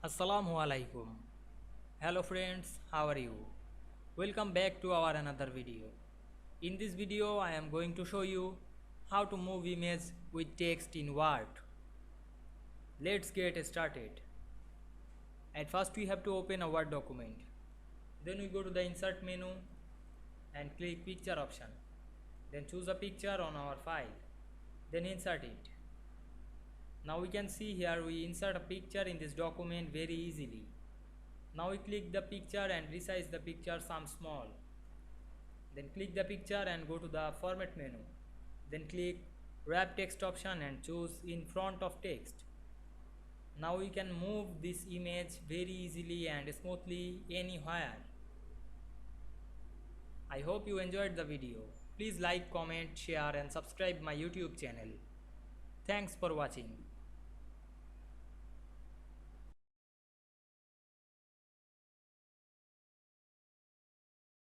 Assalamu Walaikum. Hello friends, how are you? Welcome back to our another video. In this video I am going to show you how to move image with text in Word. Let's get started. At first we have to open a Word document. Then we go to the insert menu and click picture option. Then choose a picture on our file. Then insert it. Now we can see here we insert a picture in this document very easily. Now we click the picture and resize the picture some small. Then click the picture and go to the format menu. Then click wrap text option and choose in front of text. Now we can move this image very easily and smoothly anywhere. I hope you enjoyed the video. Please like, comment, share and subscribe my YouTube channel. Thanks for watching.